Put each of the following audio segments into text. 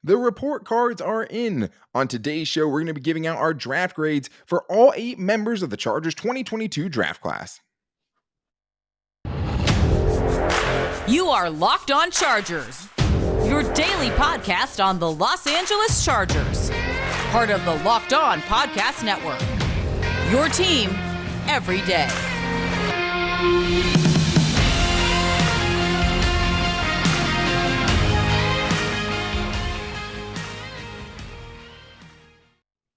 The report cards are in. On today's show, we're going to be giving out our draft grades for all 8 members of the Chargers 2022 draft class. You are Locked On Chargers, your daily podcast on the Los Angeles Chargers, part of the Locked On Podcast Network, your team every day.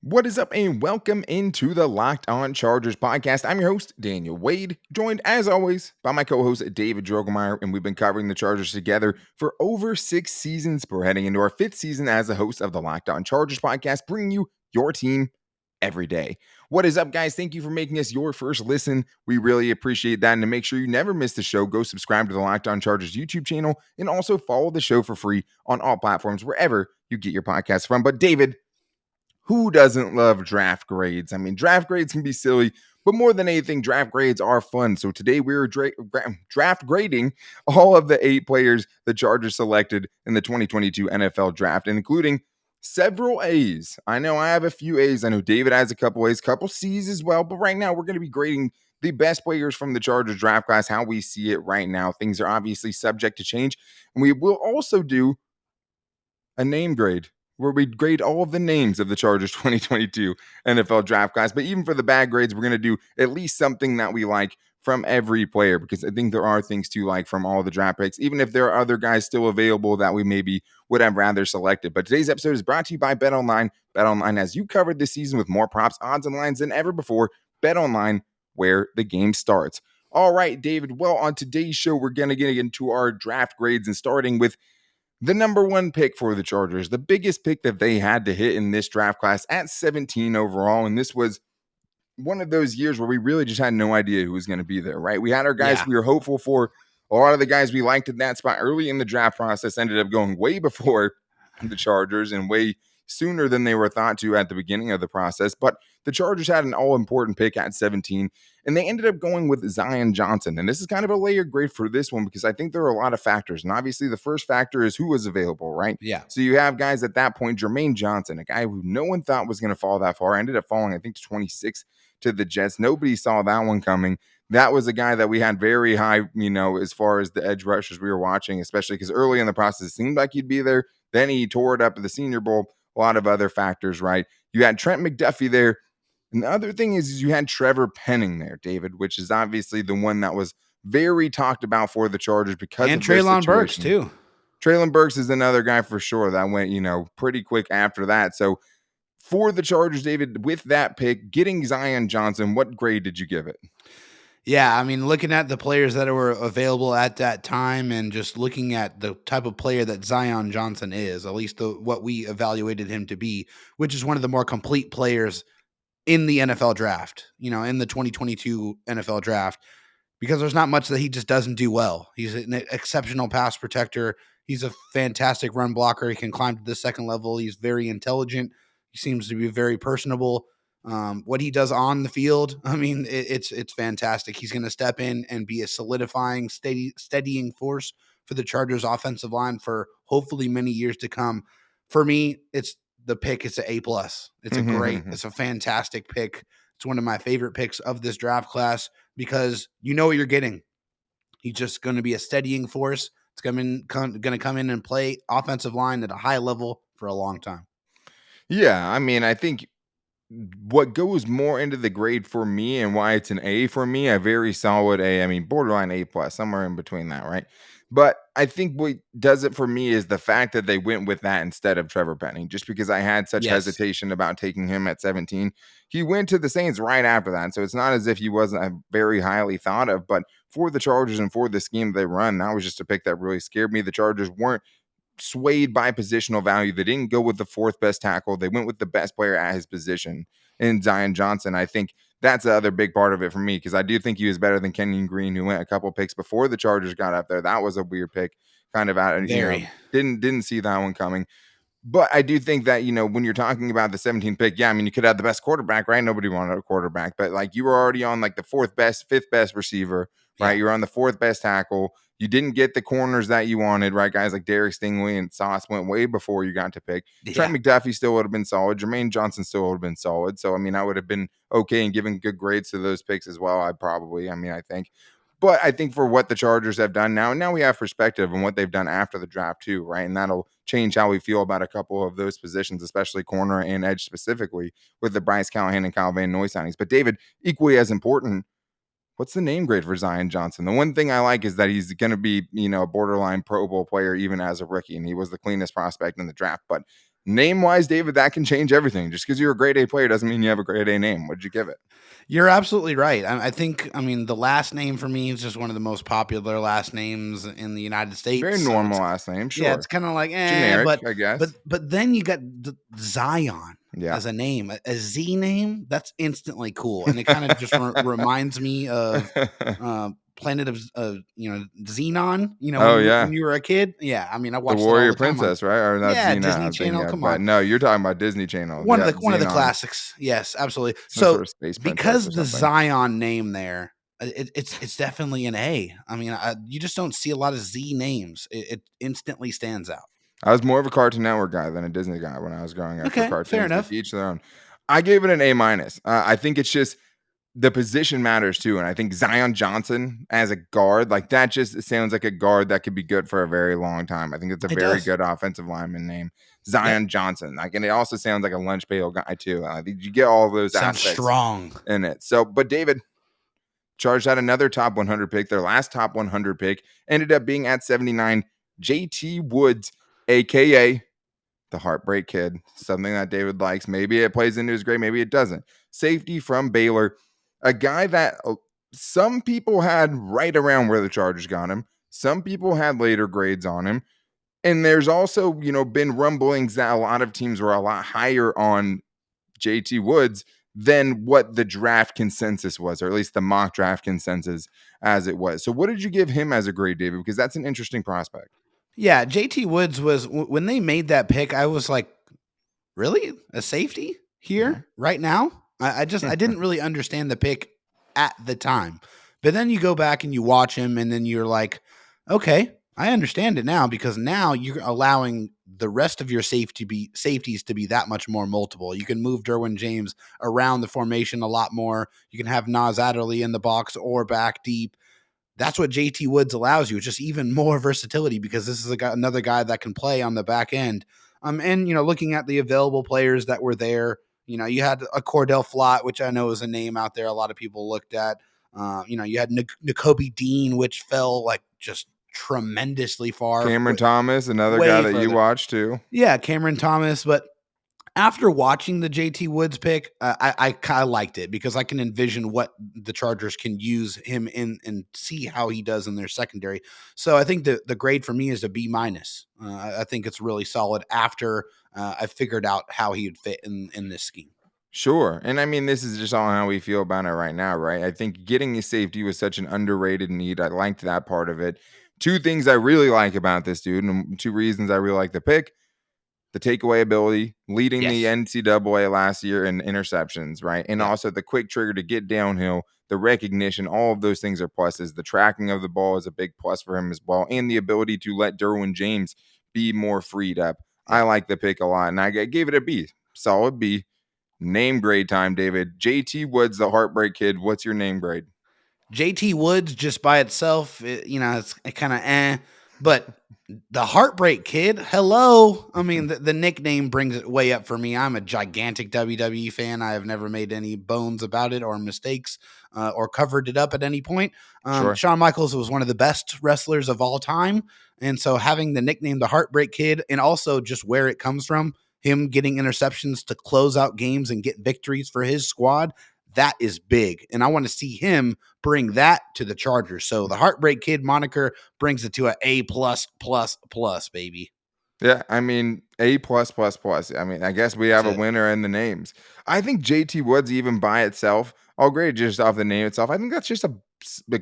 What is up, and welcome into the Locked On Chargers podcast. I'm your host, Daniel Wade, joined as always by my co-host, David Droegemeier, and we've been covering the Chargers together for over 6 seasons. We're heading into our 5th season as the host of the Locked On Chargers podcast, bringing you your team every day. What is up, guys? Thank you for making us your first listen. We really appreciate that. And to make sure you never miss the show, go subscribe to the Locked On Chargers YouTube channel and also follow the show for free on all platforms, wherever you get your podcasts from. But David, who doesn't love draft grades? I mean, draft grades can be silly, but more than anything, draft grades are fun. So today we're draft grading all of the 8 players the Chargers selected in the 2022 NFL draft, including several A's. I know I have a few A's. I know David has a couple A's, couple C's as well. But right now we're going to be grading the best players from the Chargers draft class, how we see it right now. Things are obviously subject to change. And we will also do a name grade, where we grade all of the names of the Chargers 2022 NFL draft class. But even for the bad grades, we're going to do at least something that we like from every player, because I think there are things to like from all the draft picks, even if there are other guys still available that we maybe would have rather selected. But today's episode is brought to you by BetOnline. BetOnline has you covered this season with more props, odds, and lines than ever before. BetOnline, where the game starts. All right, David. Well, on today's show, we're going to get into our draft grades, and starting with the number 1 pick for the Chargers, the biggest pick that they had to hit in this draft class at 17 overall. And this was one of those years where we really just had no idea who was going to be there, right? We had our guys we were hopeful for. A lot of the guys we liked in that spot early in the draft process ended up going way before the Chargers and way sooner than they were thought to at the beginning of the process. But the Chargers had an all-important pick at 17, and they ended up going with Zion Johnson. And this is kind of a layered grade for this one, because I think there are a lot of factors. And obviously the first factor is who was available, right? Yeah. So you have guys at that point, Jermaine Johnson, a guy who no one thought was going to fall that far, ended up falling, I think, to 26 to the Jets. Nobody saw that one coming. That was a guy that we had very high, as far as the edge rushers we were watching, especially because early in the process, it seemed like he'd be there. Then he tore it up at the Senior Bowl. A lot of other factors, right? You had Trent McDuffie there. And the other thing is you had Trevor Penning there, David, which is obviously the one that was very talked about for the Chargers because and of their Treylon Burks situation. too. Treylon Burks is another guy for sure that went, pretty quick after that. So for the Chargers, David, with that pick, getting Zion Johnson, what grade did you give it? Yeah, I mean, looking at the players that were available at that time and just looking at the type of player that Zion Johnson is, at least what we evaluated him to be, which is one of the more complete players in the NFL draft, in the 2022 NFL draft, because there's not much that he just doesn't do well. He's an exceptional pass protector. He's a fantastic run blocker. He can climb to the second level. He's very intelligent. He seems to be very personable. What he does on the field, I mean, it's fantastic. He's going to step in and be a solidifying, steadying force for the Chargers offensive line for hopefully many years to come. For me, it's the pick. It's an A+. It's it's a fantastic pick. It's one of my favorite picks of this draft class because you know what you're getting. He's just going to be a steadying force. It's going to come in and play offensive line at a high level for a long time. Yeah, I mean, I think what goes more into the grade for me and why it's an A for me, a very solid A. I mean, borderline A+, somewhere in between that, right? But I think what does it for me is the fact that they went with that instead of Trevor Penning, just because I had such hesitation about taking him at 17. He went to the Saints right after that, so it's not as if he wasn't very highly thought of, but for the Chargers and for the scheme they run, that was just a pick that really scared me. The Chargers weren't swayed by positional value. They didn't go with the 4th best tackle. They went with the best player at his position in Zion Johnson. I think that's the other big part of it for me, because I do think he was better than Kenyon Green, who went a couple picks before the Chargers got up there. That was a weird pick, kind of out. Didn't see that one coming. But I do think that, when you're talking about the 17th pick, I mean, you could have the best quarterback, right? Nobody wanted a quarterback, but like you were already on like the 4th best, 5th best receiver, right? You're on the 4th best tackle. You didn't get the corners that you wanted, right? Guys like Derek Stingley and Sauce went way before you got to pick. Yeah. Trent McDuffie still would have been solid. Jermaine Johnson still would have been solid. So, I mean, I would have been okay in giving good grades to those picks as well. I think. But I think for what the Chargers have done now we have perspective on what they've done after the draft too, right? And that'll change how we feel about a couple of those positions, especially corner and edge specifically with the Bryce Callahan and Kyle Van Noy signings. But David, equally as important, what's the name grade for Zion Johnson? The one thing I like is that he's going to be, a borderline Pro Bowl player even as a rookie, and he was the cleanest prospect in the draft. But name-wise, David, that can change everything. Just because you're a grade A player doesn't mean you have a grade A name. What'd you give it? You're absolutely right. I think, the last name for me is just one of the most popular last names in the United States. Very normal last name, sure. Yeah, it's kind of like generic, I guess. But then you got Zion Yeah. as a name, a Z name. That's instantly cool, and it kind of just reminds me of Planet of Xenon. When you were a kid. Yeah, I the watched Warrior it all the time Princess, right? Or not Xenon, Disney Channel. Come on, no, you're talking about Disney Channel. One of the classics. Yes, absolutely. Some So sort of space princess because or the something. Zion name there, it's definitely an A. You just don't see a lot of Z names. It instantly stands out. I was more of a Cartoon Network guy than a Disney guy when I was growing up. Okay, for cartoons, fair enough. But each their own. I gave it an A minus. I think it's just the position matters too, and I think Zion Johnson as a guard, like that, just sounds like a guard that could be good for a very long time. I think it's a very good offensive lineman name, Zion Johnson. Like, and it also sounds like a lunch pail guy too. I think you get all of those aspects strong in it. So, but David, Chargers had another top 100 pick. Their last top 100 pick ended up being at 79. JT Woods, aka the Heartbreak Kid, something that David likes. Maybe it plays into his grade, maybe it doesn't. Safety from Baylor, a guy that some people had right around where the Chargers got him. Some people had later grades on him. And there's also, been rumblings that a lot of teams were a lot higher on JT Woods than what the draft consensus was, or at least the mock draft consensus as it was. So what did you give him as a grade, David? Because that's an interesting prospect. Yeah, JT Woods was, when they made that pick, I was like, really? A safety here right now? I didn't really understand the pick at the time. But then you go back and you watch him, and then you're like, okay, I understand it now, because now you're allowing the rest of your safeties to be that much more multiple. You can move Derwin James around the formation a lot more. You can have Nas Adderley in the box or back deep. That's what JT Woods allows you. It's just even more versatility, because this is another guy that can play on the back end. And looking at the available players that were there, you had a Cordell Flott, which I know is a name out there a lot of people looked at. You had Nakobe Dean, which fell like just tremendously far. Cameron Thomas, another guy that you watched too. Yeah, Cameron Thomas. But after watching the JT Woods pick, I kind of liked it, because I can envision what the Chargers can use him in and see how he does in their secondary. So I think the grade for me is a B minus. I think it's really solid after I figured out how he would fit in this scheme. Sure. And I mean, this is just all how we feel about it right now, right? I think getting a safety was such an underrated need. I liked that part of it. Two things I really like about this dude, and two reasons I really like the pick: the takeaway ability, leading the NCAA last year in interceptions, right? And also the quick trigger to get downhill, the recognition, all of those things are pluses. The tracking of the ball is a big plus for him as well, and the ability to let Derwin James be more freed up. I like the pick a lot, and I gave it a B. Solid B. Name grade time, David. JT Woods, the Heartbreak Kid. What's your name grade? JT Woods, just by itself, it's kind of but the Heartbreak Kid, hello. I mean, the nickname brings it way up for me. I'm a gigantic WWE fan. I have never made any bones about it or mistakes or covered it up at any point. Shawn Michaels was one of the best wrestlers of all time. And so having the nickname the Heartbreak Kid, and also just where it comes from, him getting interceptions to close out games and get victories for his squad, that is big. And I want to see him bring that to the Chargers. So the Heartbreak Kid moniker brings it to A++++, baby. Yeah, I mean, A++++. I mean, I guess we have a winner in the names. I think JT Woods, even by itself, all great just off the name itself, I think that's just a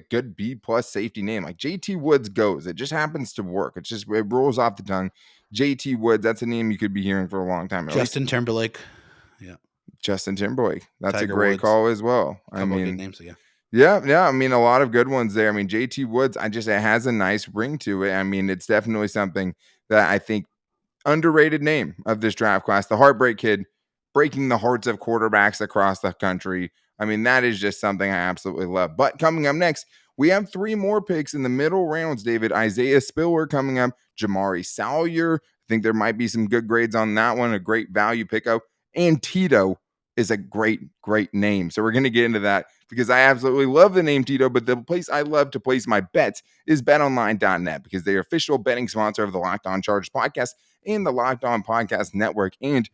good B+ safety name. Like JT Woods goes. It just happens to work. It rolls off the tongue. JT Woods, that's a name you could be hearing for a long time. Justin Timberlake. Yeah. Justin Timberlake. That's Tiger a great Woods. call as well. I Couple mean, good names, yeah. Yeah. I mean, a lot of good ones there. I mean, JT Woods, it has a nice ring to it. I mean, it's definitely something that I think underrated name of this draft class, the Heartbreak Kid, breaking the hearts of quarterbacks across the country. I mean, that is just something I absolutely love. But coming up next, we have three more picks in the middle rounds, David. Isaiah Spiller coming up, Jamari Sawyer. I think there might be some good grades on that one, a great value pickup. And Tito is a great name. So we're going to get into that because I absolutely love the name Tito, but the place I love to place my bets is betonline.net because they're official betting sponsor of the Locked On Chargers podcast and the Locked On Podcast Network. And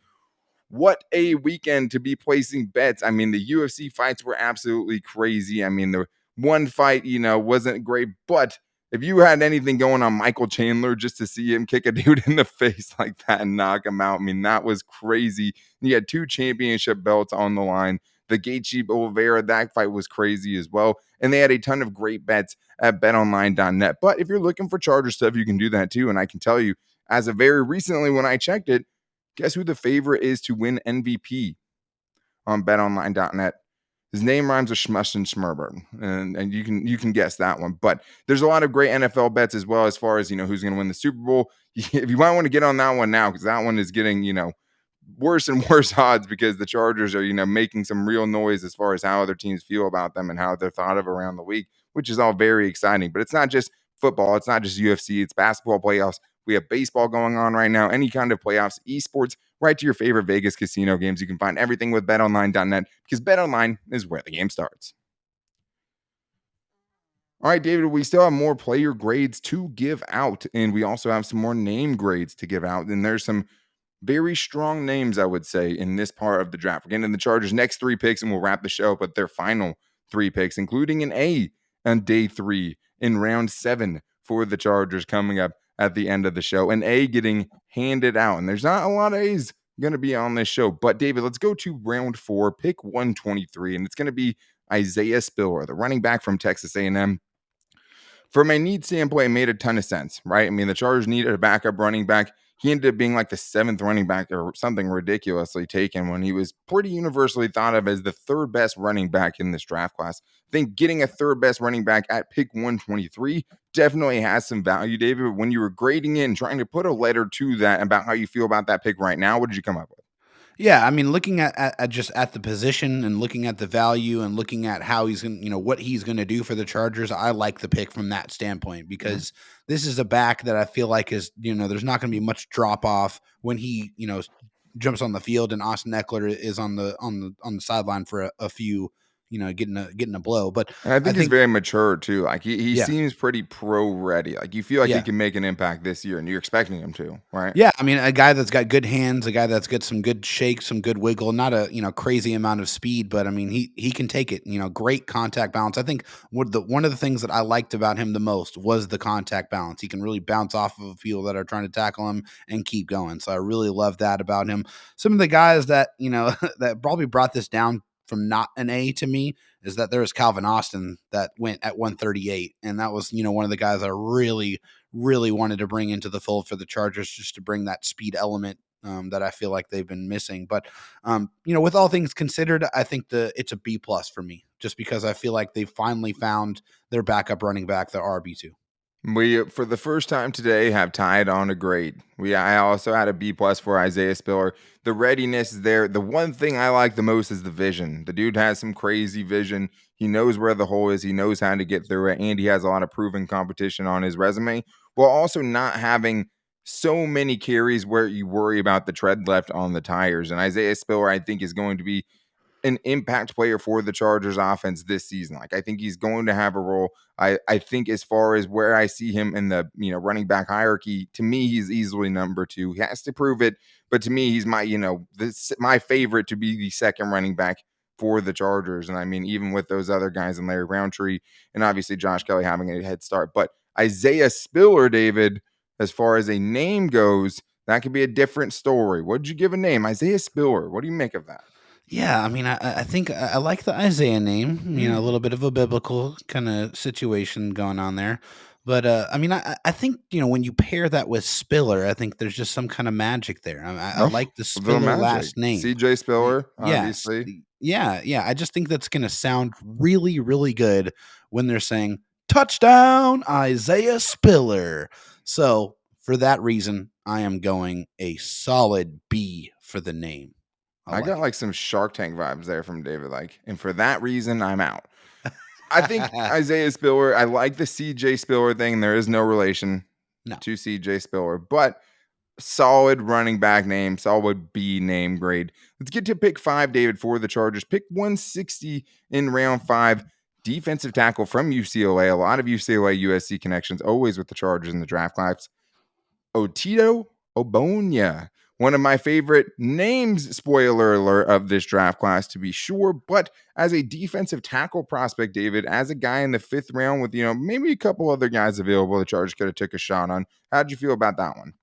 what a weekend to be placing bets. I mean, the UFC fights were absolutely crazy. I mean, the one fight, wasn't great, but if you had anything going on Michael Chandler just to see him kick a dude in the face like that and knock him out, I mean, that was crazy. He had 2 championship belts on the line. The Gaethje Oliveira, that fight was crazy as well. And they had a ton of great bets at betonline.net. But if you're looking for Charger stuff, you can do that too. And I can tell you, as of very recently when I checked it, guess who the favorite is to win MVP on betonline.net? His name rhymes with Schmush and Schmerber, and you can guess that one. But there's a lot of great NFL bets as well as far as who's going to win the Super Bowl. If you might want to get on that one now because that one is getting worse and worse odds because the Chargers are making some real noise as far as how other teams feel about them and how they're thought of around the league, which is all very exciting. But it's not just football, it's not just UFC, it's basketball playoffs. We have baseball going on right now, any kind of playoffs, esports, right to your favorite Vegas casino games. You can find everything with betonline.net because betonline is where the game starts. All right, David, we still have more player grades to give out, and we also have some more name grades to give out. And there's some very strong names, I would say, in this part of the draft. We're getting to the Chargers' next 3 picks, and we'll wrap the show up with their final 3 picks, including an A on day 3 in round 7 for the Chargers coming up at the end of the show. An A getting handed out, and there's not a lot of A's going to be on this show. But, David, let's go to round 4, pick 123, and it's going to be Isaiah Spiller, the running back from Texas A&M. From a need standpoint, it made a ton of sense, right? I mean, the Chargers needed a backup running back. He ended up being like the 7th running back or something ridiculously taken when he was pretty universally thought of as the 3rd best running back in this draft class. I think getting a 3rd best running back at pick 123 definitely has some value, David. But when you were grading in, trying to put a letter to that about how you feel about that pick right now, what did you come up with? Yeah, I mean, looking at just at the position and looking at the value and looking at how he's going, what he's going to do for the Chargers, I like the pick from that standpoint because this is a back that I feel like is, there's not going to be much drop off when he, jumps on the field and Austin Eckler is on the sideline for a few, getting a blow. But And I think he's very mature too. Like he yeah, seems pretty pro ready. Like you feel like he yeah. can make an impact this year, and you're expecting him to, right? Yeah, I mean, a guy that's got good hands, a guy that's got some good shake, some good wiggle, not a crazy amount of speed, but I mean he can take it. Great contact balance. I think one of the things that I liked about him the most was the contact balance. He can really bounce off of people that are trying to tackle him and keep going. So I really love that about him. Some of the guys that that probably brought this down from not an A to me is that there was Calvin Austin that went at 138, and that was one of the guys I really wanted to bring into the fold for the Chargers just to bring that speed element that I feel like they've been missing. But with all things considered, I think it's a B plus for me, just because I feel like they finally found their backup running back, the RB2. We, for the first time today, have tied on a grade. I also had a B plus for Isaiah Spiller. The readiness is there. The one thing I like the most is the vision. The dude has some crazy vision. He knows where the hole is. He knows how to get through it, and he has a lot of proven competition on his resume, while also not having so many carries where you worry about the tread left on the tires. And Isaiah Spiller, I think, is going to be an impact player for the Chargers offense this season. Like I think he's going to have a role. I think as far as where I see him in the running back hierarchy, to me he's easily number 2. He has to prove it, but to me he's my my favorite to be the 2nd running back for the Chargers. And I mean even with those other guys and Larry Roundtree and obviously Josh Kelly having a head start, but Isaiah Spiller, David, as far as a name goes, that could be a different story. What did you give a name? Isaiah Spiller. What do you make of that? Yeah, I mean, I think I like the Isaiah name. A little bit of a biblical kind of situation going on there. But I mean, I think when you pair that with Spiller, I think there's just some kind of magic there. I Oh, like the a little Spiller magic. last name. CJ Spiller, Yes, obviously. Yeah, I just think that's going to sound really, really good when they're saying touchdown Isaiah Spiller. So for that reason, I am going a solid B for the name. I like got like some Shark Tank vibes there from David. Like, and for that reason, I'm out. I think it. Isaiah Spiller, I like the CJ Spiller thing. There is no relation No. to CJ Spiller, but solid running back name, solid B name grade. Let's get to pick 5, David, for the Chargers. Pick 160 in round 5. Defensive tackle from UCLA. A lot of UCLA USC connections, always with the Chargers in the draft class. Otito Obonya. One of my favorite names, spoiler alert, of this draft class, to be sure. But as a defensive tackle prospect, David, as a guy in the 5th round with, maybe a couple other guys available, the Chargers could have took a shot on. How'd you feel about that one?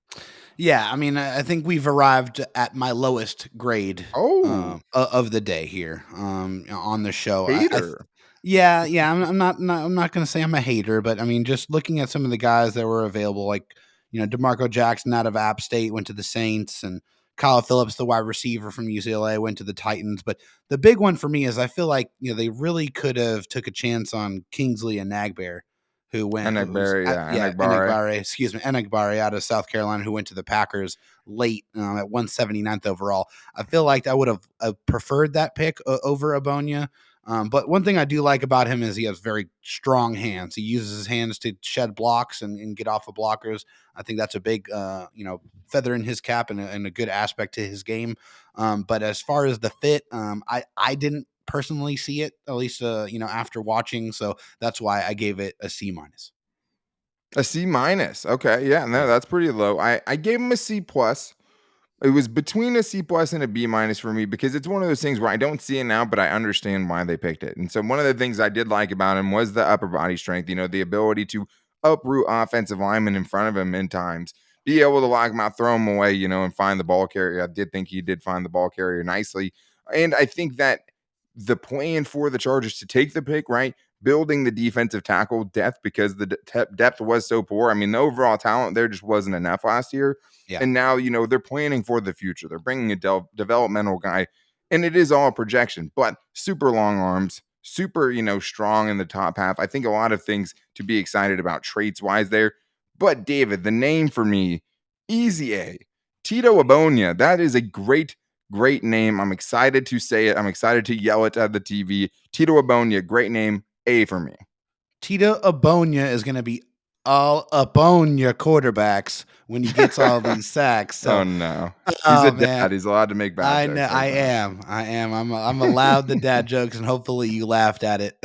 Yeah, I mean, I think we've arrived at my lowest grade Oh, of the day here on the show. hater. Yeah, I'm not going to say I'm a hater, but I mean, just looking at some of the guys that were available, like DeMarco Jackson out of App State went to the Saints, and Kyle Phillips, the wide receiver from UCLA, went to the Titans. But the big one for me is I feel like they really could have took a chance on Kingsley and Nagbear, who went who's Enigbare, at, yeah, yeah Enigbare. Enigbare out of South Carolina, who went to the Packers late at 179th overall. I feel like I would have preferred that pick over Obonya. But one thing I do like about him is he has very strong hands. He uses his hands to shed blocks and get off of blockers. I think that's a big, feather in his cap and a good aspect to his game. But as far as the fit, I didn't personally see it, at least, after watching. So that's why I gave it a C minus. A C minus. Okay, yeah, no, Yeah. that's pretty low. I gave him a C plus. It was between a C plus and a B minus for me because it's one of those things where I don't see it now, but I understand why they picked it. And so one of the things I did like about him was the upper body strength, the ability to uproot offensive linemen in front of him in times, be able to lock him out, throw him away, and find the ball carrier. I did think he did find the ball carrier nicely. And I think that the plan for the Chargers to take the pick, right? Building the defensive tackle depth because the depth was so poor. I mean, the overall talent there just wasn't enough last year. Yeah. And now, they're planning for the future. They're bringing a developmental guy, and it is all a projection, but super long arms, super, strong in the top half. I think a lot of things to be excited about traits wise there. But David, the name for me, easy A, Tito Obonya. That is a great name. I'm excited to say it. I'm excited to yell it at the TV. Tito Obonya, great name. A for me. Tito Obonya is going to be all up on your quarterbacks when he gets all these sacks. So, Oh no, he's a oh dad. man, He's allowed to make bad I jokes. know, I am. I'm allowed the dad jokes, and hopefully you laughed at it.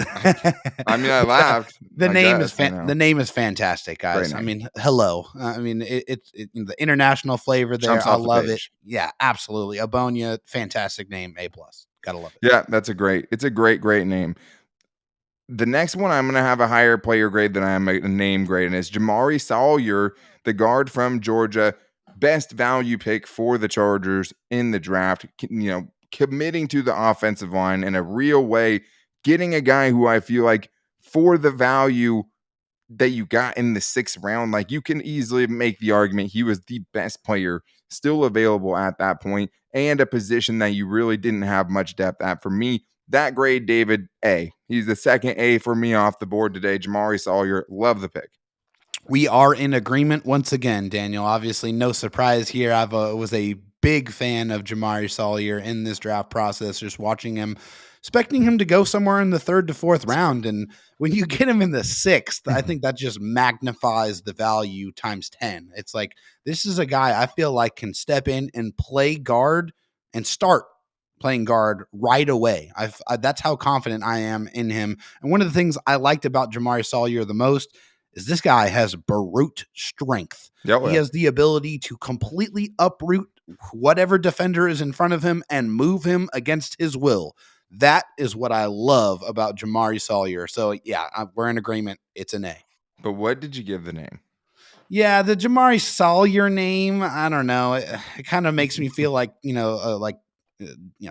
I mean, I But, laughed. the I name is guess, the name is fantastic, great guys. I name. mean, hello. I mean, it's the international flavor there. Jumps I off the love it. page. Yeah, absolutely. Obonya, fantastic name. A plus. Gotta love it. Yeah, it's a great name. The next one, I'm going to have a higher player grade than I am a name grade, and it's Jamari Sawyer, the guard from Georgia, best value pick for the Chargers in the draft. Committing to the offensive line in a real way, getting a guy who I feel like for the value that you got in the 6th round, like you can easily make the argument he was the best player still available at that point, and a position that you really didn't have much depth at. For me, that grade, David, A. He's the second A for me off the board today. Jamari Sawyer, love the pick. We are in agreement once again, Daniel. Obviously, no surprise here. I was a big fan of Jamari Sawyer in this draft process, just watching him, expecting him to go somewhere in the 3rd to 4th round. And when you get him in the 6th, I think that just magnifies the value times 10. It's like, this is a guy I feel like can step in and play guard and start playing guard right away. That's how confident I am in him. And one of the things I liked about Jamari Sawyer the most is this guy has brute strength. Yeah, He has the ability to completely uproot whatever defender is in front of him and move him against his will. That is what I love about Jamari Sawyer. So, yeah, we're in agreement. It's an A. But what did you give the name? Yeah, the Jamari Sawyer name, I don't know. It kind of makes me feel like,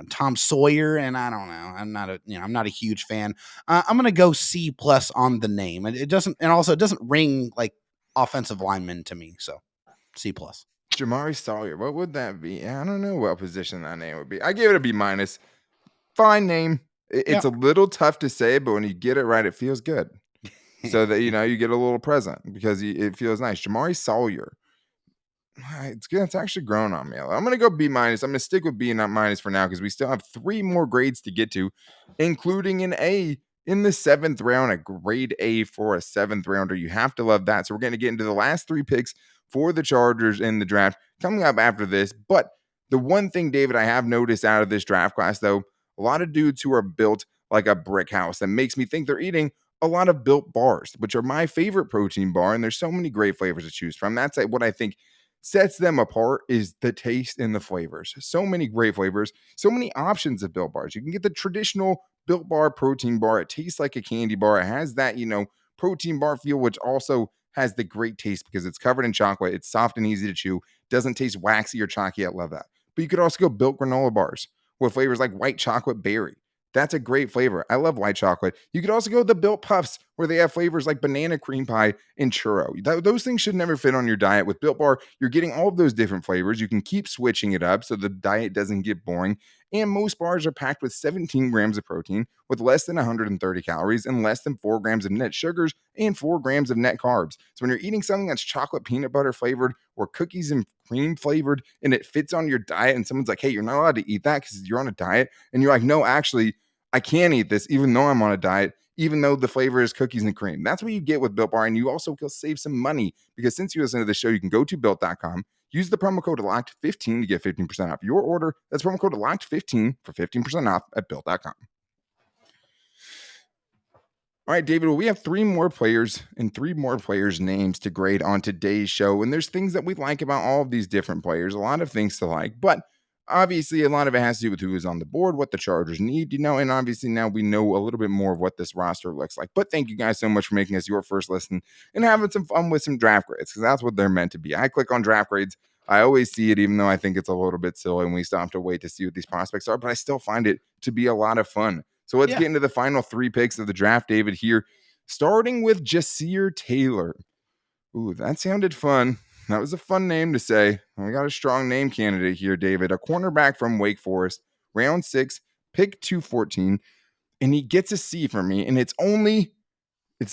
Tom Sawyer, and I don't know. I'm not a huge fan. I'm gonna go C plus on the name. It doesn't, and also it doesn't ring like offensive lineman to me. So C plus. Jamari Sawyer, what would that be? I don't know what position that name would be. I gave it a B minus. fine name. It's Yeah. a little tough to say, but when you get it right, it feels good. So that, you get a little present because it feels nice. Jamari Sawyer. It's good. It's actually grown on me. I'm gonna go B minus. I'm gonna stick with B and not minus for now because we still have 3 more grades to get to, including an A in the 7th round, a grade A for a 7th rounder. You have to love that. So we're gonna get into the last 3 picks for the Chargers in the draft coming up after this. But the one thing, David, I have noticed out of this draft class, though, a lot of dudes who are built like a brick house that makes me think they're eating a lot of Built Bars, which are my favorite protein bar, and there's so many great flavors to choose from. That's what I think sets them apart is the taste and the flavors. So many great flavors, so many options of Built Bars. You can get the traditional Built Bar protein bar. It tastes like a candy bar. It has that, protein bar feel, which also has the great taste because it's covered in chocolate. It's soft and easy to chew. Doesn't taste waxy or chalky. I love that. But you could also go Built granola bars with flavors like white chocolate berry. That's a great flavor. I love white chocolate. You could also go the Built Puffs where they have flavors like banana cream pie and churro. Those things should never fit on your diet. With Built Bar, you're getting all of those different flavors. You can keep switching it up so the diet doesn't get boring. And most bars are packed with 17 grams of protein with less than 130 calories and less than 4 grams of net sugars and 4 grams of net carbs. So when you're eating something that's chocolate peanut butter flavored or cookies and cream flavored and it fits on your diet and someone's like, hey, you're not allowed to eat that because you're on a diet. And you're like, no, actually, I can't eat this even though I'm on a diet, even though the flavor is cookies and cream. That's what you get with Built Bar. And you also will save some money because since you listen to the show, you can go to built.com, use the promo code LOCKED15 to get 15% off your order. That's promo code LOCKED15 for 15% off at built.com. All right, David, well, we have 3 more players and 3 more players' names to grade on today's show. And there's things that we like about all of these different players, a lot of things to like. But obviously, a lot of it has to do with who is on the board, what the Chargers need, and obviously now we know a little bit more of what this roster looks like. But thank you guys so much for making us your first listen and having some fun with some draft grades because that's what they're meant to be. I click on draft grades. I always see it, even though I think it's a little bit silly and we still have to wait to see what these prospects are, but I still find it to be a lot of fun. So let's get into the final 3 picks of the draft, David, here, starting with Jasir Taylor. Ooh, that sounded fun. That was a fun name to say. We got a strong name candidate here, David. A cornerback from Wake Forest, round 6, pick 214, and he gets a C for me, and it's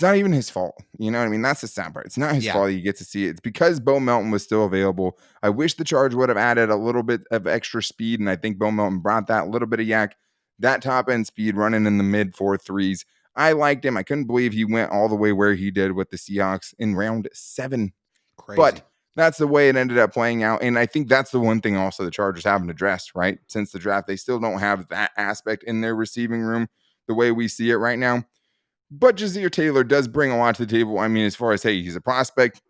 not even his fault. You know what I mean? That's the sad part. It's not his fault he gets to see it. It's because Bo Melton was still available. I wish the Chargers would have added a little bit of extra speed, and I think Bo Melton brought that little bit of yak, that top-end speed running in the mid-4.3s. I liked him. I couldn't believe he went all the way where he did with the Seahawks in round 7. Crazy. But that's the way it ended up playing out. And I think that's the one thing also the Chargers haven't addressed, right? Since the draft, they still don't have that aspect in their receiving room the way we see it right now. But Jasir Taylor does bring a lot to the table. I mean, as far as, hey, he's a prospect,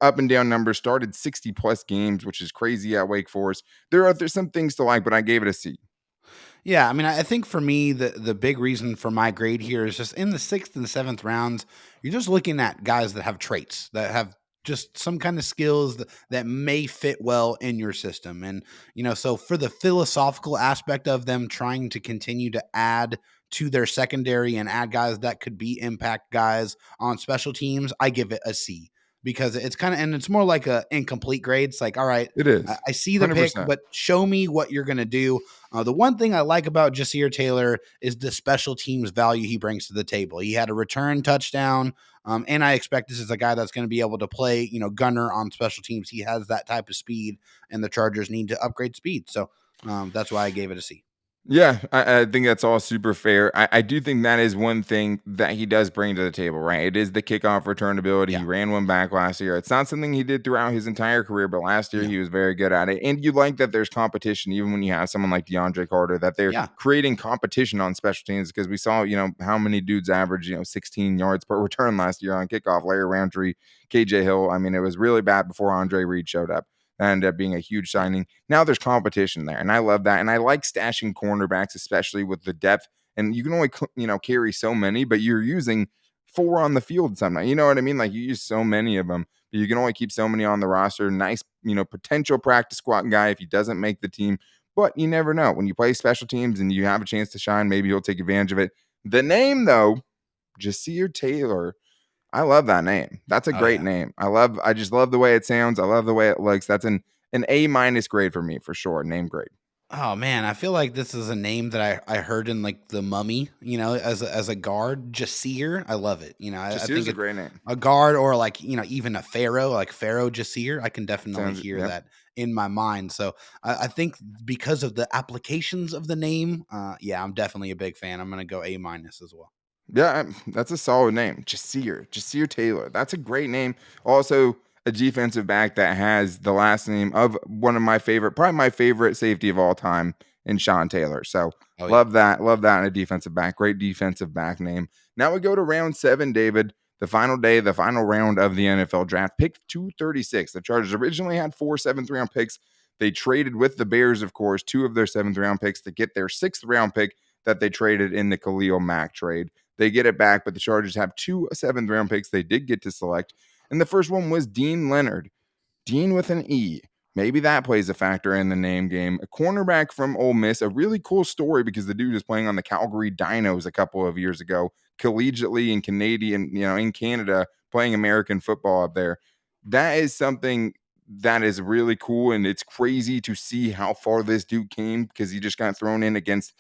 up and down numbers, started 60-plus games, which is crazy at Wake Forest. There's some things to like, but I gave it a C. Yeah, I mean, I think for me, the big reason for my grade here is just in the 6th and 7th rounds, you're just looking at guys that have traits, that have just some kind of skills that may fit well in your system. And, so for the philosophical aspect of them trying to continue to add to their secondary and add guys that could be impact guys on special teams, I give it a C. Because it's kind of, and it's more like a incomplete grade. It's like, all right, it is. I see the 100%. Pick, but show me what you're going to do. The one thing I like about Jasir Taylor is the special teams value he brings to the table. He had a return touchdown, and I expect this is a guy that's going to be able to play, gunner on special teams. He has that type of speed, and the Chargers need to upgrade speed. So that's why I gave it a C. Yeah, I think that's all super fair. I do think that is one thing that he does bring to the table, right? It is the kickoff return ability. Yeah. He ran one back last year. It's not something he did throughout his entire career, but last year he was very good at it. And you like that there's competition, even when you have someone like DeAndre Carter, that they're creating competition on special teams because we saw, how many dudes average, 16 yards per return last year on kickoff. Larry Roundtree, KJ Hill. I mean, it was really bad before Andre Reed showed up. That ended up being a huge signing. Now there's competition there, and I love that. And I like stashing cornerbacks, especially with the depth. And you can only, carry so many, but you're using 4 on the field sometimes. You know what I mean? Like you use so many of them, but you can only keep so many on the roster. Nice, potential practice squad guy if he doesn't make the team. But you never know. When you play special teams and you have a chance to shine, maybe he'll take advantage of it. The name, though, Jasir Taylor. I love that name. That's a great name. I just love the way it sounds. I love the way it looks. That's an A- grade for me for sure. Name grade. Oh man, I feel like this is a name that I heard in like The Mummy, as a guard, Jasir. I love it. I Jasir's think a it's great name. a guard or like, even a pharaoh, like Pharaoh Jasir. I can definitely Sounds, hear yep. that in my mind. So I think because of the applications of the name, yeah, I'm definitely a big fan. I'm gonna go A minus as well. Yeah, that's a solid name. Jasir Taylor. That's a great name. Also, a defensive back that has the last name of one of my favorite, probably my favorite safety of all time, in Sean Taylor. So Oh yeah. love that. Love that in a defensive back. Great defensive back name. Now we go to round 7, David. The final day, the final round of the NFL draft. Pick 236. The Chargers originally had 4 7th-round picks. They traded with the Bears, of course, 2 of their 7th-round picks to get their 6th-round pick that they traded in the Khalil Mack trade. They get it back, but the Chargers have 2 7th-round picks they did get to select. And the first one was Dean Leonard. Dean with an E. Maybe that plays a factor in the name game. A cornerback from Ole Miss. A really cool story because the dude is playing on the Calgary Dinos a couple of years ago, collegiately and Canadian, in Canada, playing American football up there. That is something that is really cool. And it's crazy to see how far this dude came because he just got thrown in against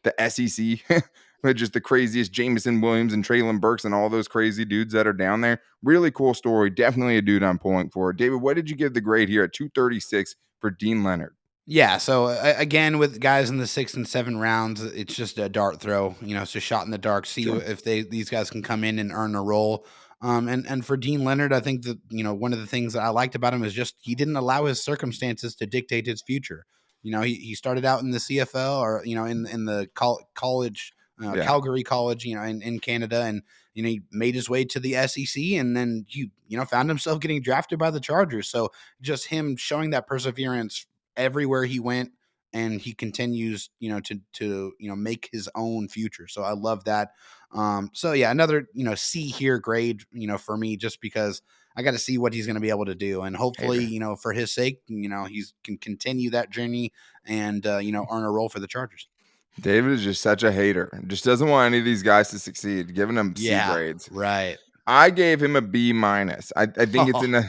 the SEC, with just the craziest Jameson Williams and Traylon Burks and all those crazy dudes that are down there. Really cool story. Definitely a dude I'm pulling for. David, what did you give the grade here at 236 for Dean Leonard? Yeah, so again, with guys in the 6th and 7th rounds, it's just a dart throw. It's a shot in the dark. See Sure. if these guys can come in and earn a role. And for Dean Leonard, I think that one of the things that I liked about him is just he didn't allow his circumstances to dictate his future. He started out in the CFL or in the college, Yeah. Calgary College, in Canada, and he made his way to the SEC, and then found himself getting drafted by the Chargers. So just him showing that perseverance everywhere he went, and he continues to make his own future. So I love that. So yeah, another C here grade for me, just because I got to see what he's going to be able to do, and hopefully Hater. for his sake he's can continue that journey and earn a role for the Chargers. David is just such a hater. Just doesn't want any of these guys to succeed, giving them C Yeah, grades. right. I gave him a B minus. I think it's in a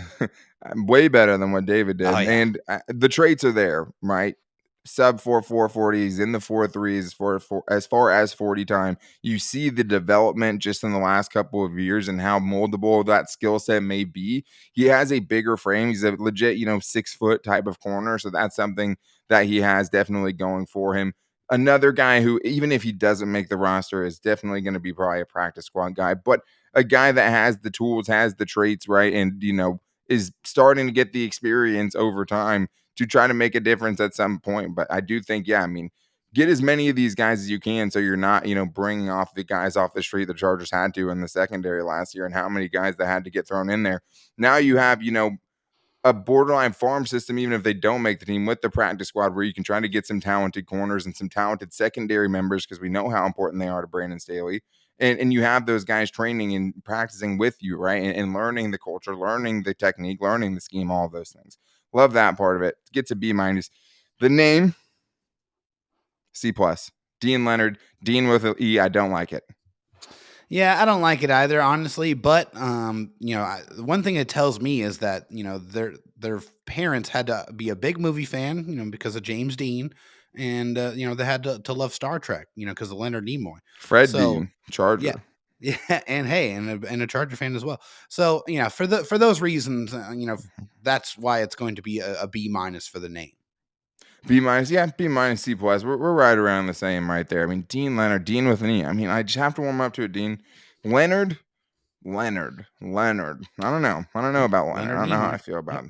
way better than what David Oh did. yeah. And the traits are there, right? Sub 4.40, he's in the 4.3s for as far as 40 time. You see the development just in the last couple of years and how moldable that skill set may be. He has a bigger frame. He's a legit, 6 foot type of corner. So that's something that he has definitely going for him. Another guy who, even if he doesn't make the roster, is definitely going to be probably a practice squad guy, but a guy that has the tools, has the traits, right? And, is starting to get the experience over time to try to make a difference at some point. But I do think, yeah, I mean, get as many of these guys as you can so you're not, bringing off the guys off the street the Chargers had to in the secondary last year and how many guys that had to get thrown in there. Now you have, a borderline farm system, even if they don't make the team, with the practice squad where you can try to get some talented corners and some talented secondary members because we know how important they are to Brandon Staley. And you have those guys training and practicing with you, right? And learning the culture, learning the technique, learning the scheme, all of those things. Love that part of it. Gets a B minus. The name, C plus. Dean Leonard, Dean with an E. I don't like it. Yeah, I don't like it either, honestly. But one thing it tells me is that their parents had to be a big movie fan, because of James Dean, and they had to love Star Trek, because of Leonard Nimoy. Fred So Dean, Charger. yeah, yeah, and hey, and a Charger fan as well. So for those reasons, that's why it's going to be a B minus for the name. B minus, yeah, B minus, C plus. We're right around the same right there. I mean, Dean Leonard, Dean with an E. I mean, I just have to warm up to it, Dean. Leonard. I don't know. I don't know about Leonard. I Leonard don't know how I Nimoy. feel Yep. about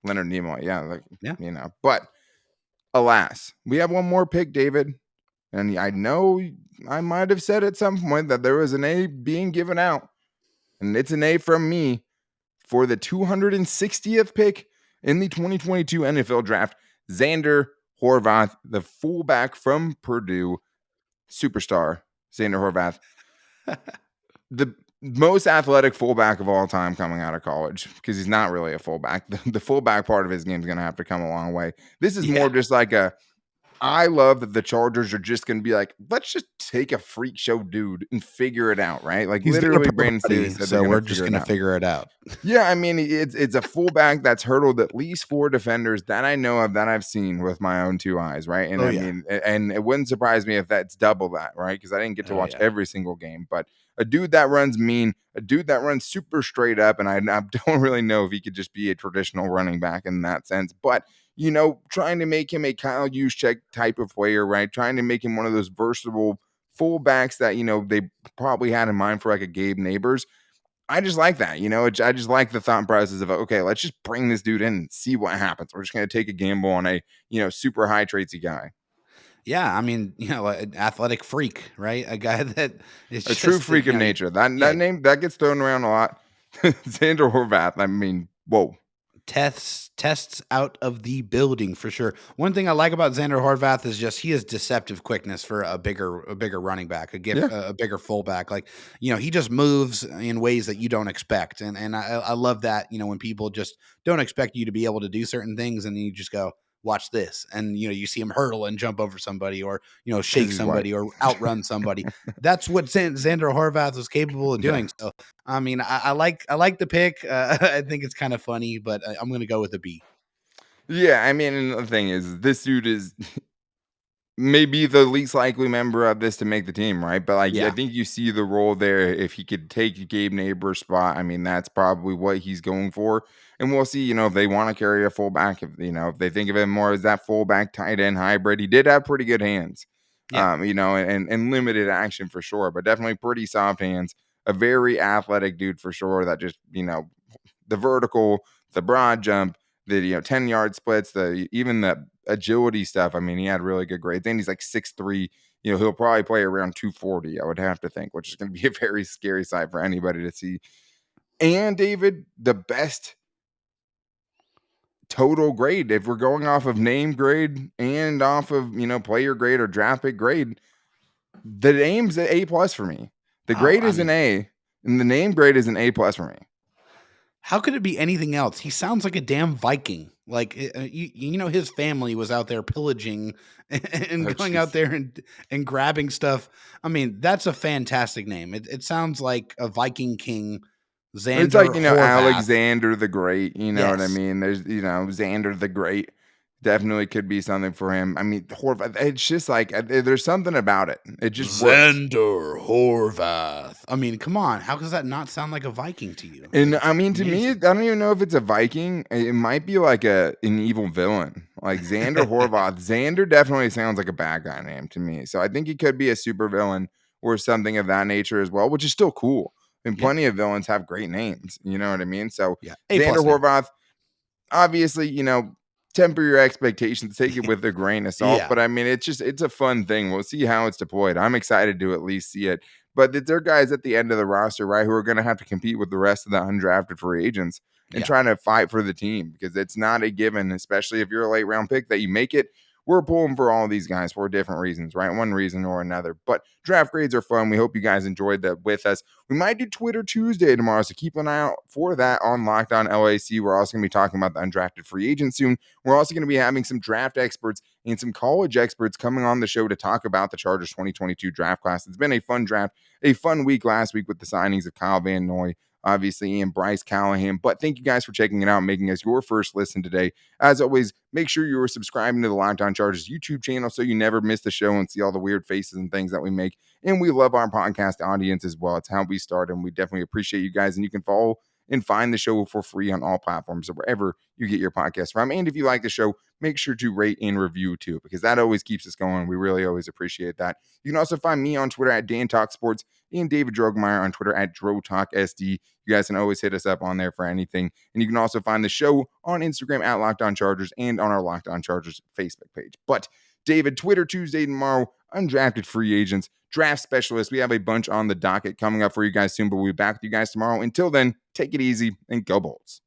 Leonard Nimoy. Yeah, Yeah. But alas, we have one more pick, David. And I know I might have said at some point that there was an A being given out. And it's an A from me for the 260th pick in the 2022 NFL draft. Xander Horvath, the fullback from Purdue, superstar, Xander Horvath, the most athletic fullback of all time coming out of college, because he's not really a fullback. The fullback part of his game is going to have to come a long way. This is more Yeah. just like a I love that the Chargers are just going to be like, let's just take a freak show dude and figure it out, right? Like He's got a literally, pro Brandon Staley body, said they're so going to we're just figure it gonna out. figure it out. Yeah, I mean, it's a fullback that's hurdled at least 4 defenders that I know of that I've seen with my own 2 eyes, right? And Oh, I yeah. mean, and it wouldn't surprise me if that's double that, right? Because I didn't get to Oh, watch yeah. every single game, but a dude that runs mean, a dude that runs super straight up, and I don't really know if he could just be a traditional running back in that sense, but trying to make him a Kyle Juszczyk type of player, right? Trying to make him one of those versatile fullbacks that they probably had in mind for like a Gabe Neighbors. I just like that, I just like the thought process of, okay, let's just bring this dude in and see what happens. We're just going to take a gamble on a, super high tratesy guy, Yeah, I mean, an athletic freak, right? A guy that is a true just, freak of nature. yeah, That name that gets thrown around a lot. Xander Horvath. I mean, whoa. tests out of the building for sure. One thing I like about Xander Horvath is just he has deceptive quickness for a bigger running back, Yeah, a bigger fullback. Like, he just moves in ways that you don't expect. And I love that, when people just don't expect you to be able to do certain things and then you just go, watch this. And you see him hurdle and jump over somebody or, because shake he's white. somebody or outrun somebody. That's what Xander Horvath was capable of Yeah. doing. So I mean, I like the pick. I think it's kind of funny, but I'm going to go with a B. Yeah, I mean, and the thing is, this dude is maybe the least likely member of this to make the team, right? But like, I Yeah, think you see the role there. If he could take Gabe Neighbor's spot, I mean, that's probably what he's going for. And we'll see, if they want to carry a fullback, if they think of him more as that fullback tight end hybrid. He did have pretty good hands, yeah, and limited action for sure, but definitely pretty soft hands. A very athletic dude for sure. That just, the vertical, the broad jump, the 10-yard splits, even the agility stuff. I mean, he had really good grades, and he's like 6'3". He'll probably play around 240, I would have to think, which is going to be a very scary sight for anybody to see. And David, the best total grade, if we're going off of name grade and off of player grade or draft pick grade, the name's an A+ for me. The Oh, grade I is an mean, A, and the name grade is an A+ for me. how could it be anything else? He sounds like a damn Viking. Like his family was out there pillaging Oh, and going out jeez. there and grabbing stuff. I mean, that's a fantastic name. It sounds like a Viking king, It's like, Xander Horvath. Alexander the Great, you know what I Yes, mean? There's, Xander the Great definitely could be something for him. I mean, Horvath, it's just like, there's something about it. It just works. Xander Horvath. I mean, come on. How does that not sound like a Viking to you? Like, And it's I mean, to me, I amazing. don't even know if it's a Viking. It might be like an evil villain, like Xander Horvath. Xander definitely sounds like a bad guy name to me. So I think he could be a super villain or something of that nature as well, which is still cool. And Yeah. plenty of villains have great names. You know what I mean? So Yeah. A Xander plus name. Horvath, obviously, temper your expectations, take it with a grain of salt. Yeah. But I mean, it's a fun thing. We'll see how it's deployed. I'm excited to at least see it. But there are guys at the end of the roster, right, who are going to have to compete with the rest of the undrafted free agents and Yeah. trying to fight for the team because it's not a given, especially if you're a late round pick, that you make it. We're pulling for all these guys for different reasons, right? One reason or another. But draft grades are fun. We hope you guys enjoyed that with us. We might do Twitter Tuesday tomorrow, so keep an eye out for that on Locked On LAC. We're also going to be talking about the undrafted free agent soon. We're also going to be having some draft experts and some college experts coming on the show to talk about the Chargers 2022 draft class. It's been a fun draft, a fun week last week with the signings of Kyle Van Noy, obviously, and Bryce Callahan. But thank you guys for checking it out and making us your first listen today. As always, make sure you are subscribing to the Locked On Chargers YouTube channel so you never miss the show and see all the weird faces and things that we make. And we love our podcast audience as well. It's how we start, and we definitely appreciate you guys. And you can follow and find the show for free on all platforms or wherever you get your podcast from. And if you like the show, make sure to rate and review too, because that always keeps us going. We really always appreciate that. You can also find me on Twitter at Dan Talk Sports and David Droegemeier on Twitter at DroTalkSD. You guys can always hit us up on there for anything. And you can also find the show on Instagram at Locked On Chargers and on our Locked On Chargers Facebook page. But David, Twitter Tuesday tomorrow, undrafted free agents, draft specialists. We have a bunch on the docket coming up for you guys soon, but we'll be back with you guys tomorrow. Until then, take it easy and go Bolts.